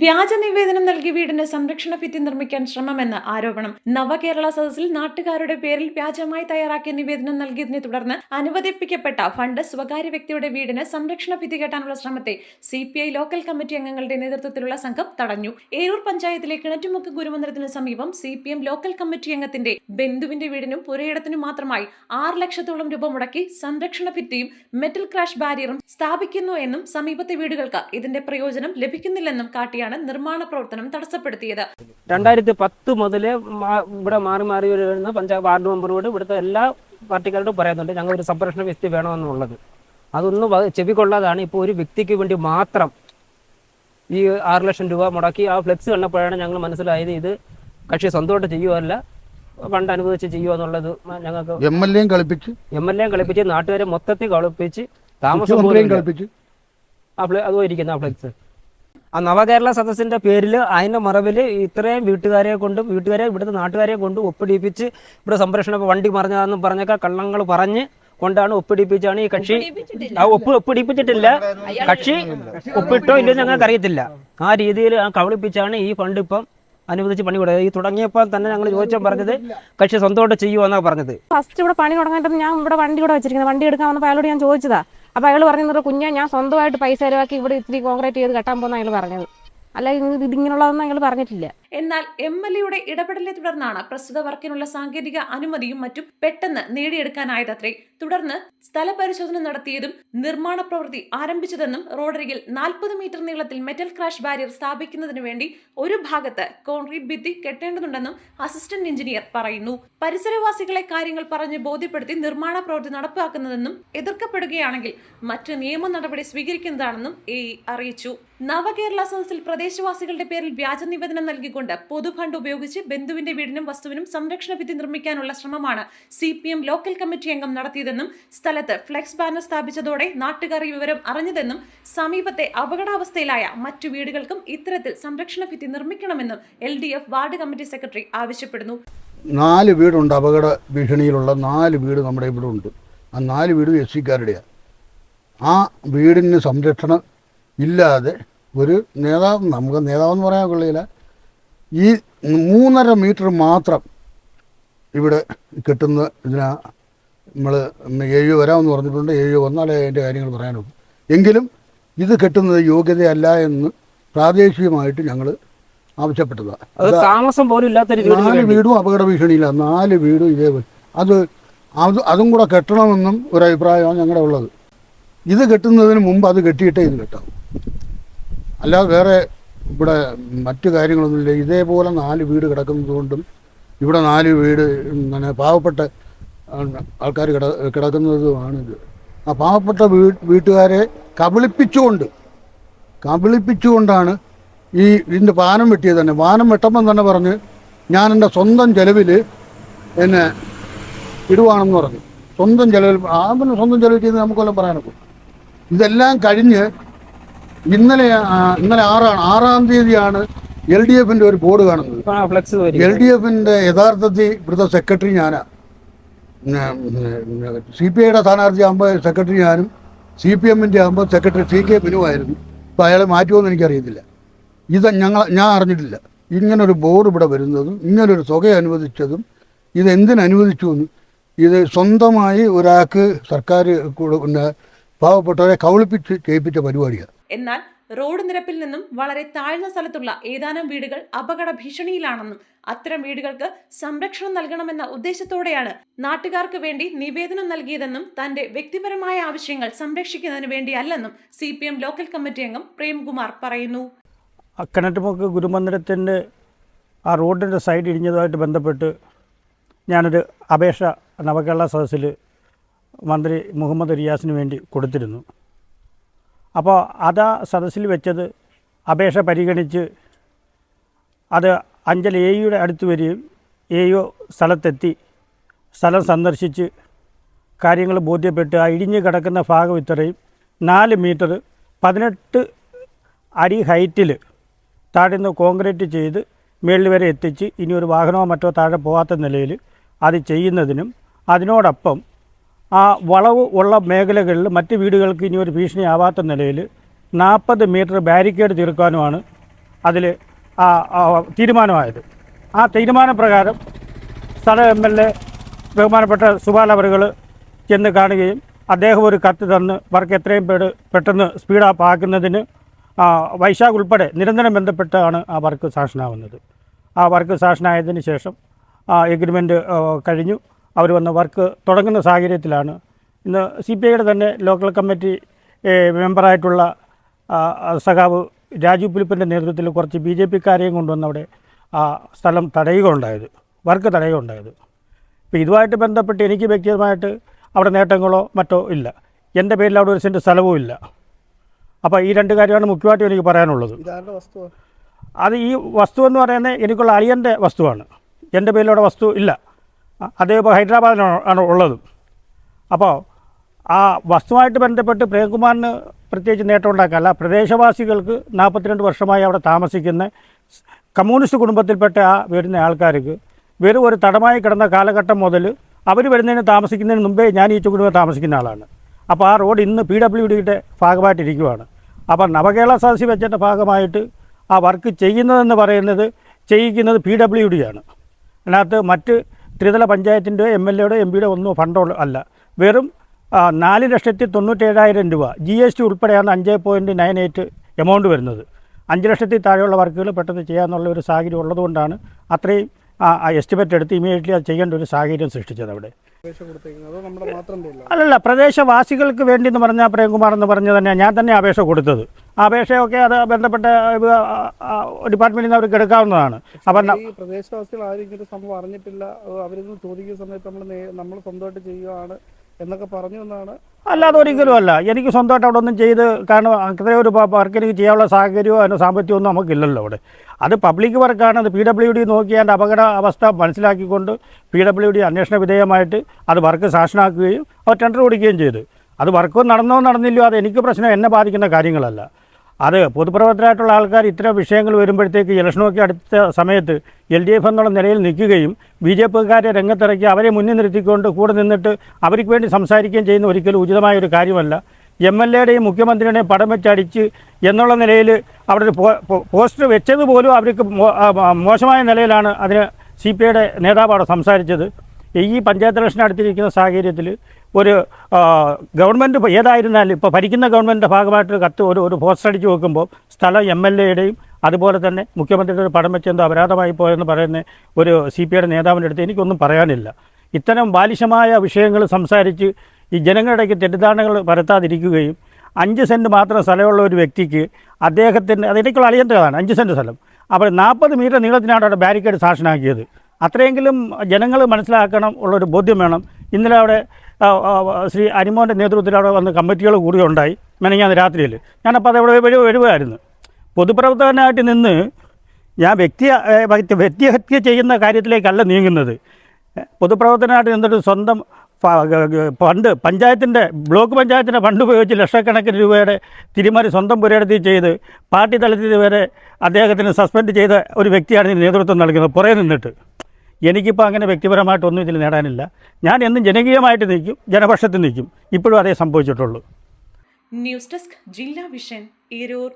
വ്യാജ നിവേദനം നൽകി വീടിന് സംരക്ഷണ ഭിത്തി നിർമ്മിക്കാൻ ശ്രമമെന്ന് ആരോപണം. നവകേരള സദസ്സിൽ നാട്ടുകാരുടെ പേരിൽ വ്യാജമായി തയ്യാറാക്കിയ നിവേദനം നൽകിയതിനെ തുടർന്ന് അനുവദിപ്പിക്കപ്പെട്ട ഫണ്ട് സ്വകാര്യ വ്യക്തിയുടെ വീടിന് സംരക്ഷണ ഭിത്തി കെട്ടാനുള്ള ശ്രമത്തെ CPI ലോക്കൽ കമ്മിറ്റി അംഗങ്ങളുടെ നേതൃത്വത്തിലുള്ള സംഘം തടഞ്ഞു. ഏരൂർ പഞ്ചായത്തിലെ കിണറ്റുമുക്ക് ഗുരുമന്ദിരത്തിന് സമീപം CPM ലോക്കൽ കമ്മിറ്റി അംഗത്തിന്റെ ബന്ധുവിന്റെ വീടിനും പുരയിടത്തിനും മാത്രമായി 6 ലക്ഷത്തോളം രൂപ മുടക്കി സംരക്ഷണ ഭിത്തിയും മെറ്റൽ ക്രാഷ് ബാരിയറും സ്ഥാപിക്കുന്നു എന്നും സമീപത്തെ വീടുകൾക്ക് ഇതിന്റെ പ്രയോജനം ലഭിക്കുന്നില്ലെന്നും കാട്ടി നിർമ്മാണ പ്രവർത്തനം തടസ്സപ്പെടുത്തിയത്. 2010 മുതൽ ഇവിടെ മാറി വരുന്ന പഞ്ചായത്ത് വാർഡ് മെമ്പറോട് ഇവിടുത്തെ എല്ലാ പാർട്ടിക്കാരോടും പറയുന്നുണ്ട് ഞങ്ങൾ ഒരു സംരക്ഷണ വ്യക്തി വേണമെന്നുള്ളത്. അതൊന്നും ചെവിക്കൊള്ളാതാണ് ഇപ്പോൾ ഒരു വ്യക്തിക്ക് വേണ്ടി മാത്രം ഈ 6 ലക്ഷം രൂപ മുടക്കി ആ ഫ്ലെക്സ് കണ്ടപ്പോഴാണ് ഞങ്ങൾ മനസ്സിലായത് ഇത് കക്ഷി സ്വന്തമായിട്ട് ചെയ്യുകയല്ല ഫണ്ട് അനുവദിച്ച് ചെയ്യുക എന്നുള്ളത്. ഞങ്ങൾക്ക് MLA കളിപ്പിച്ച് നാട്ടുകാരെ മൊത്തത്തിൽ കളിപ്പിച്ച് താമസം കളിപ്പിച്ച് അതുപോലെ ഇരിക്കുന്ന ആ ഫ്ലെക്സ് ആ നവകേരള സദസ്സിന്റെ പേരിൽ അതിന്റെ മറവിൽ ഇത്രയും വീട്ടുകാരെ ഇവിടുത്തെ നാട്ടുകാരെ കൊണ്ട് ഒപ്പിടിപ്പിച്ച് ഇവിടെ സംരക്ഷണ വണ്ടി മറിഞ്ഞതാണെന്നും പറഞ്ഞൊക്കെ കള്ളങ്ങൾ പറഞ്ഞ് കൊണ്ടാണ് ഒപ്പിടിപ്പിച്ചാണ് ഈ കക്ഷി ഒപ്പിടിപ്പിച്ചിട്ടില്ല. കക്ഷി ഒപ്പിട്ടോ ഇല്ലെന്ന് ഞങ്ങൾക്ക് അറിയത്തില്ല. ആ രീതിയിൽ കബളിപ്പിച്ചാണ് ഈ ഫണ്ട് ഇപ്പം അനുവദിച്ച് പണി കൊടുത്തത്. ഈ തുടങ്ങിയപ്പോൾ തന്നെ ഞങ്ങൾ ചോദിച്ചാൽ പറഞ്ഞത് കക്ഷി സ്വന്തമായിട്ട് ചെയ്യുമെന്നാണ് പറഞ്ഞത്. ഫസ്റ്റ് ഇവിടെ പണി തുടങ്ങാനായിട്ട് ഞാൻ ഇവിടെ വണ്ടി കൂടെ വെച്ചിരിക്കുന്നത്. വണ്ടി എടുക്കാൻ വന്നപ്പോൾ അയാളോട് ഞാൻ ചോദിച്ചതാ. അപ്പോൾ അയാൾ പറഞ്ഞത് കുഞ്ഞാ ഞാൻ സ്വന്തമായിട്ട് പൈസ ചിലവാക്കി ഇവിടെ ഇത്തിരി കോൺക്രീറ്റ് ചെയ്ത് കെട്ടാൻ പോകുന്ന അയാൾ പറഞ്ഞത്. അല്ല ഇതിങ്ങനെയുള്ളതൊന്നും അയാൾ പറഞ്ഞിട്ടില്ല. എന്നാൽ MLA ഇടപെടലിനെ തുടർന്നാണ് പ്രസ്തുത വർക്കിനുള്ള സാങ്കേതിക അനുമതിയും മറ്റും പെട്ടെന്ന് നേടിയെടുക്കാനായതത്രേ. തുടർന്ന് സ്ഥലപരിശോധന നടത്തിയതും നിർമ്മാണ പ്രവൃത്തി ആരംഭിച്ചതെന്നും റോഡരികിൽ 40 മീറ്റർ നീളത്തിൽ മെറ്റൽ ക്രാഷ് ബാരിയർ സ്ഥാപിക്കുന്നതിന് വേണ്ടി ഒരു ഭാഗത്ത് കോൺക്രീറ്റ് ഭിത്തി കെട്ടേണ്ടതുണ്ടെന്നും അസിസ്റ്റന്റ് എഞ്ചിനീയർ പറയുന്നു. പരിസരവാസികളെ കാര്യങ്ങൾ പറഞ്ഞ് ബോധ്യപ്പെടുത്തി നിർമ്മാണ പ്രവൃത്തി നടപ്പാക്കുന്നതെന്നും എതിർക്കപ്പെടുകയാണെങ്കിൽ മറ്റ് നിയമ നടപടി സ്വീകരിക്കുന്നതാണെന്നും AE അറിയിച്ചു. നവകേരള സദസ്സിൽ പ്രദേശവാസികളുടെ പേരിൽ വ്യാജ നിവേദനം നൽകിക്കൊണ്ട് പൊതുഫണ്ട് ഉപയോഗിച്ച് ബന്ധുവിന്റെ വീടിനും വസ്തുവിനും സംരക്ഷണ ഭിത്തി നിർമ്മിക്കാനുള്ള ശ്രമമാണ് CPM ലോക്കൽ കമ്മിറ്റി അംഗം നടത്തിയതെന്നും സ്ഥലത്ത് ഫ്ലെക്സ് ബാനർ സ്ഥാപിച്ചതോടെ നാട്ടുകാർ ഈ വിവരം അറിഞ്ഞതെന്നും സമീപത്തെ അപകടാവസ്ഥയിലായ മറ്റു വീടുകൾക്കും ഇത്തരത്തിൽ സംരക്ഷണ ഭിത്തി നിർമ്മിക്കണമെന്നും LDF വാർഡ് കമ്മിറ്റി സെക്രട്ടറി ആവശ്യപ്പെടുന്നു. 4 വീടുണ്ട്, അപകട ഭീഷണിയിലുള്ള 4 വീട് നമ്മുടെ ഇവിടെ ഉണ്ട്. ആ 4 വീടും SC-കാരുടെയാണ്. ആ വീടിന് സംരക്ഷണം ഇല്ലാതെ ഒരു നേതാവ്, നമുക്ക് നേതാവെന്ന് പറയാൻ കൊള്ളില്ല, ഈ 3.5 മീറ്റർ മാത്രം ഇവിടെ കെട്ടുന്ന ഇതിനാ നമ്മൾ AU വരാമെന്ന് പറഞ്ഞിട്ടുണ്ട്. AU വന്നാലേ അതിൻ്റെ കാര്യങ്ങൾ പറയാനുള്ളൂ. എങ്കിലും ഇത് കെട്ടുന്നത് യോഗ്യതയല്ല എന്ന് പ്രാദേശികമായിട്ട് ഞങ്ങൾ ആവശ്യപ്പെട്ടതാണ്. താമസം പോലും ഇല്ലാത്ത 4 വീടും അപകട ഭീഷണിയില്ല. 4 വീടും ഇതേപോലെ അതും കൂടെ കെട്ടണമെന്നും ഒരു അഭിപ്രായമാണ് ഞങ്ങളുടെ ഉള്ളത്. ഇത് കെട്ടുന്നതിന് മുമ്പ് അത് കെട്ടിയിട്ടേ ഇത് കെട്ടാവും. അല്ലാതെ വേറെ ഇവിടെ മറ്റു കാര്യങ്ങളൊന്നുമില്ല. ഇതേപോലെ 4 വീട് കിടക്കുന്നതുകൊണ്ടും ഇവിടെ 4 വീട് പാവപ്പെട്ട ആൾക്കാർ കിടക്കുന്നതുമാണിത്. ആ പാവപ്പെട്ട വീട്ടുകാരെ കബളിപ്പിച്ചുകൊണ്ടാണ് ഈ ഇതിൻ്റെ പാനം വെട്ടിയത് തന്നെ. പാനം വെട്ടുമ്പം തന്നെ പറഞ്ഞ് ഞാൻ എൻ്റെ സ്വന്തം ചെലവിൽ എന്നെ ഇടുവാണെന്ന് പറഞ്ഞു. സ്വന്തം ചെലവിൽ സ്വന്തം ചെലവിൽ ചെയ്ത് നമുക്കെല്ലാം പറയാനൊക്കും. ഇതെല്ലാം കഴിഞ്ഞ് ഇന്നലെ 6-ാം തീയതിയാണ് LDF-ന്റെ ഒരു ബോർഡ് കാണുന്നത്. LDF-ന്റെ യഥാർത്ഥത്തിൽ ഇവിടുത്തെ സെക്രട്ടറി ഞാനാണ്. CPI-യുടെ സ്ഥാനാർത്ഥി ആകുമ്പോൾ സെക്രട്ടറി ഞാനും, CPM-ന്റെ ആകുമ്പോൾ സെക്രട്ടറി CK ബിനുവായിരുന്നു. ഇപ്പോൾ അയാളെ മാറ്റുമെന്ന് എനിക്കറിയത്തില്ല. ഞാൻ അറിഞ്ഞിട്ടില്ല ഇങ്ങനൊരു ബോർഡ് ഇവിടെ വരുന്നതും ഇങ്ങനൊരു തുക അനുവദിച്ചതും. ഇതെന്തിനനുവദിച്ചു എന്ന് ഇത് സ്വന്തമായി ഒരാൾക്ക് സർക്കാർ പാവപ്പെട്ടവരെ കബളിപ്പിച്ച് ചെയ്യിപ്പിച്ച പരിപാടിയാണ്. എന്നാൽ റോഡ് നിരപ്പിൽ നിന്നും വളരെ താഴ്ന്ന സ്ഥലത്തുള്ള ഏതാനും വീടുകൾ അപകട ഭീഷണിയിലാണെന്നും അത്തരം വീടുകൾക്ക് സംരക്ഷണം നൽകണമെന്ന ഉദ്ദേശത്തോടെയാണ് നാട്ടുകാർക്ക് വേണ്ടി നിവേദനം നൽകിയതെന്നും തന്റെ വ്യക്തിപരമായ ആവശ്യങ്ങൾ സംരക്ഷിക്കുന്നതിന് വേണ്ടിയല്ലെന്നും CPM ലോക്കൽ കമ്മിറ്റി അംഗം പ്രേംകുമാർ പറയുന്നു. കിണറ്റുമുക്ക് ഗുരുമന്ദിരത്തിൻ്റെ ആ റോഡിൻ്റെ സൈഡ് ഇടിഞ്ഞതുമായിട്ട് ബന്ധപ്പെട്ട് ഞാനൊരു അപേക്ഷ നവകേരള സദസ്സിൽ മന്ത്രി മുഹമ്മദ് റിയാസിന് വേണ്ടി കൊടുത്തിരുന്നു. അപ്പോൾ അത് സദസ്സിൽ വെച്ചത് അപേക്ഷ പരിഗണിച്ച് അത് അഞ്ചൽ AEയുടെ അടുത്ത് വരികയും AO സ്ഥലത്തെത്തി സ്ഥലം സന്ദർശിച്ച് കാര്യങ്ങൾ ബോധ്യപ്പെട്ട് ആ ഇടിഞ്ഞ് കിടക്കുന്ന ഭാഗം ഇത്രയും 4 മീറ്റർ 18 അടി ഹൈറ്റിൽ താഴെ നിന്ന് കോൺക്രീറ്റ് ചെയ്ത് മേളിൽ വരെ എത്തിച്ച് ഇനി ഒരു വാഹനമോ മറ്റോ താഴെ പോകാത്ത നിലയിൽ അത് ചെയ്യുന്നതിനും അതിനോടൊപ്പം ആ വളവ് ഉള്ള മേഖലകളിൽ മറ്റ് വീടുകൾക്ക് ഇനി ഒരു ഭീഷണിയാവാത്ത നിലയിൽ 40 മീറ്റർ ബാരിക്കേഡ് തീർക്കാനുമാണ് അതിൽ തീരുമാനമായത്. ആ തീരുമാനപ്രകാരം സ്ഥല MLA ബഹുമാനപ്പെട്ട സുബാൽ അവറുകൾ ചെന്ന് കാണുകയും അദ്ദേഹം ഒരു കത്ത് തന്ന് വർക്ക് എത്രയും പെട്ടെന്ന് സ്പീഡപ്പ് ആക്കുന്നതിന് വൈശാഖ് ഉൾപ്പെടെ നിരന്തരം ബന്ധപ്പെട്ടാണ് ആ വർക്ക് സാക്ഷനാവുന്നത്. ആ വർക്ക് സാക്ഷനായതിന് ശേഷം എഗ്രിമെൻറ്റ് കഴിഞ്ഞു. അവർ വന്ന് വർക്ക് തുടങ്ങുന്ന സാഹചര്യത്തിലാണ് ഇന്ന് CPIയുടെ തന്നെ ലോക്കൽ കമ്മിറ്റി മെമ്പറായിട്ടുള്ള സഖാവ് രാജു പുലിപ്പൻ്റെ നേതൃത്വത്തിൽ കുറച്ച് BJPക്കാരെയും കൊണ്ടുവന്ന് അവിടെ സ്ഥലം തടയുകയുണ്ടായത്, വർക്ക് തടയുകയുണ്ടായത്. ഇപ്പോൾ ഇതുമായിട്ട് ബന്ധപ്പെട്ട് എനിക്ക് വ്യക്തിപരമായിട്ട് അവിടെ നേട്ടങ്ങളോ മറ്റോ ഇല്ല. എൻ്റെ പേരിൽ അവിടെ 1 സെൻറ്റ് സ്ഥലവും ഇല്ല. അപ്പോൾ ഈ 2 കാര്യമാണ് മുഖ്യമായിട്ടും എനിക്ക് പറയാനുള്ളത്. അത് ഈ വസ്തു എന്ന് പറയുന്നത് എനിക്കുള്ള അളിയൻ്റെ വസ്തുവാണ്. എൻ്റെ പേരിൽ അവിടെ വസ്തു ഇല്ല. അതേ ഇപ്പോൾ ഹൈദരാബാദിലാണ് ഉള്ളത്. അപ്പോൾ ആ വസ്തുവായിട്ട് ബന്ധപ്പെട്ട് പ്രേംകുമാറിന് പ്രത്യേകിച്ച് നേട്ടം ഉണ്ടാക്കാനല്ല, പ്രദേശവാസികൾക്ക് 42 വർഷമായി അവിടെ താമസിക്കുന്ന കമ്മ്യൂണിസ്റ്റ് കുടുംബത്തിൽപ്പെട്ട ആ വരുന്ന ആൾക്കാർക്ക് വെറും ഒരു തടമായി കിടന്ന കാലഘട്ടം മുതൽ അവർ വരുന്നതിന് താമസിക്കുന്നതിന് മുമ്പേ ഞാൻ ഈ കുടുംബം താമസിക്കുന്ന ആളാണ്. അപ്പോൾ ആ റോഡ് ഇന്ന് PWDയുടെ ഭാഗമായിട്ടിരിക്കുകയാണ്. അപ്പോൾ നവകേരള സദസ്സിൽ വെച്ചതിൻ്റെ ഭാഗമായിട്ട് ആ വർക്ക് ചെയ്യുന്നതെന്ന് പറയുന്നത് ചെയ്യിക്കുന്നത് PWDയാണ്. അതിനകത്ത് മറ്റ് ത്രിതല പഞ്ചായത്തിൻ്റെ MLAയുടെ MPയുടെ ഒന്നും ഫണ്ടോ അല്ല. വെറും 4,97,000 രൂപ GST ഉൾപ്പെടെയാണ് 5.98 എമൗണ്ട് വരുന്നത്. 5 ലക്ഷത്തിൽ താഴെയുള്ള വർക്കുകൾ പെട്ടെന്ന് ചെയ്യാമെന്നുള്ള ഒരു സാഹചര്യം ഉള്ളതുകൊണ്ടാണ് അത്രയും എസ്റ്റിമേറ്റ് എടുത്ത് ഇമീഡിയറ്റ്ലി അത് ചെയ്യേണ്ട ഒരു സാഹചര്യം സൃഷ്ടിച്ചത് അവിടെ. അല്ലല്ല, പ്രദേശവാസികൾക്ക് വേണ്ടി എന്ന് പറഞ്ഞാൽ പ്രേംകുമാർ എന്ന് പറഞ്ഞ് തന്നെ ഞാൻ തന്നെ അപേക്ഷ കൊടുത്തത്. ആ അപേക്ഷയൊക്കെ അത് ബന്ധപ്പെട്ട ഡിപ്പാർട്ട്മെൻറ്റിൽ നിന്ന് അവർക്ക് എടുക്കാവുന്നതാണ്. അപ്പം പ്രദേശവാസികൾ ആരും ഇങ്ങനത്തെ സംഭവം അറിഞ്ഞിട്ടില്ല, അവരിന്ന് ചോദിക്കുന്ന സമയത്ത് നമ്മൾ സ്വന്തമായിട്ട് ചെയ്യുകയാണ് എന്നൊക്കെ പറഞ്ഞു എന്നാണ്. അല്ലാതെ ഒരിക്കലും അല്ല. എനിക്ക് സ്വന്തമായിട്ട് അവിടെ ഒന്നും ചെയ്ത്, കാരണം അത്രയും ഒരു വർക്ക് എനിക്ക് ചെയ്യാനുള്ള സാഹചര്യമോ അതിന് സാമ്പത്തികമൊന്നും നമുക്കില്ലല്ലോ അവിടെ. അത് പബ്ലിക് വർക്കാണ്. അത് PWD നോക്കി അതിൻ്റെ അപകട അവസ്ഥ മനസ്സിലാക്കിക്കൊണ്ട് PWD അന്വേഷണ വിധേയമായിട്ട് അത് വർക്ക് സാക്ഷനാക്കുകയും അവർ ടെൻഡർ കൊടുക്കുകയും ചെയ്തു. അത് വർക്ക് നടന്നോ നടന്നില്ലയോ അത് എനിക്ക് പ്രശ്നം, എന്നെ ബാധിക്കുന്ന കാര്യങ്ങളല്ല. അത് പൊതുപ്രവർത്തകരായിട്ടുള്ള ആൾക്കാർ ഇത്തരം വിഷയങ്ങൾ വരുമ്പോഴത്തേക്ക് ഇലക്ഷനൊക്കെ അടുത്ത സമയത്ത് LDF എന്നുള്ള നിലയിൽ നിൽക്കുകയും BJPക്കാരെ രംഗത്തിറക്കി അവരെ മുന്നിൽ നിർത്തിക്കൊണ്ട് കൂടെ നിന്നിട്ട് അവർക്ക് വേണ്ടി സംസാരിക്കുകയും ചെയ്യുന്ന ഒരിക്കലും ഉചിതമായ ഒരു കാര്യമല്ല. MLAയുടെയും മുഖ്യമന്ത്രിയുടെയും പടം വെച്ചടിച്ച് എന്നുള്ള നിലയിൽ അവിടെ ഒരു പോസ്റ്റർ വെച്ചത് പോലും അവർക്ക് മോശമായ നിലയിലാണ് അതിന് CPIയുടെ നേതാവ് അവിടെ സംസാരിച്ചത്. ഈ പഞ്ചായത്ത് ഇലക്ഷൻ അടുത്തിരിക്കുന്ന സാഹചര്യത്തിൽ ഒരു ഗവൺമെൻറ് ഏതായിരുന്നാലും ഇപ്പോൾ ഭരിക്കുന്ന ഗവൺമെൻറ്റിൻ്റെ ഭാഗമായിട്ടൊരു കത്ത് ഒരു പോസ്റ്റർ അടിച്ച് വെക്കുമ്പോൾ സ്ഥലം MLAയുടെയും അതുപോലെ തന്നെ മുഖ്യമന്ത്രിയുടെ ഒരു പടം വെച്ച് എന്തോ അപരാധമായി പോയെന്ന് പറയുന്ന ഒരു CPIയുടെ നേതാവിൻ്റെ അടുത്ത് എനിക്കൊന്നും പറയാനില്ല. ഇത്തരം ബാലിശമായ വിഷയങ്ങൾ സംസാരിച്ച് ഈ ജനങ്ങളുടെക്ക് തെറ്റിദ്ധാരണകൾ പരത്താതിരിക്കുകയും 5 സെൻറ്റ് മാത്രം സ്ഥലമുള്ള ഒരു വ്യക്തിക്ക് അദ്ദേഹത്തിൻ്റെ അതെനിക്കുള്ള അളിയൻ്റെതാണ് 5 സെൻറ്റ് സ്ഥലം. അപ്പോൾ 40 മീറ്റർ നീളത്തിനാണ് അവിടെ ബാരിക്കേഡ് സാക്ഷനാക്കിയത്. അത്രയെങ്കിലും ജനങ്ങൾ മനസ്സിലാക്കണം, ഉള്ളൊരു ബോധ്യം വേണം. ഇന്നലെ അവിടെ ശ്രീ അനിമോൻ്റെ നേതൃത്വത്തിൽ അവിടെ വന്ന് കമ്മിറ്റികൾ കൂടിയുണ്ടായി മെനഞ്ഞാന്ന് രാത്രിയിൽ. ഞാനപ്പോൾ അതവിടെ വരുമായിരുന്നു. പൊതുപ്രവർത്തകനായിട്ട് നിന്ന് ഞാൻ വ്യക്തിഹത്യ ചെയ്യുന്ന കാര്യത്തിലേക്കല്ല നീങ്ങുന്നത്. പൊതുപ്രവർത്തകനായിട്ട് നിന്നിട്ട് സ്വന്തം ഫണ്ട് ബ്ലോക്ക് പഞ്ചായത്തിൻ്റെ ഫണ്ട് ഉപയോഗിച്ച് ലക്ഷക്കണക്കിന് രൂപയുടെ തിരിമറി സ്വന്തം പുരയിടത്തിൽ ചെയ്ത് പാർട്ടി തലത്തിൽ വരെ അദ്ദേഹത്തിന് സസ്പെൻഡ് ചെയ്ത ഒരു വ്യക്തിയാണ് ഇതിന് നേതൃത്വം നൽകുന്നത് പുറകെ നിന്നിട്ട്. എനിക്കിപ്പോൾ അങ്ങനെ വ്യക്തിപരമായിട്ടൊന്നും ഇതിൽ നേടാനില്ല. ഞാൻ എന്നും ജനകീയമായിട്ട് നിൽക്കും, ജനപക്ഷത്ത് നിൽക്കും. ഇപ്പോഴും അതേ സംഭവിച്ചിട്ടുള്ളൂ. ന്യൂസ് ഡെസ്ക് ജില്ലാ വിഷൻ, ഈരൂർ.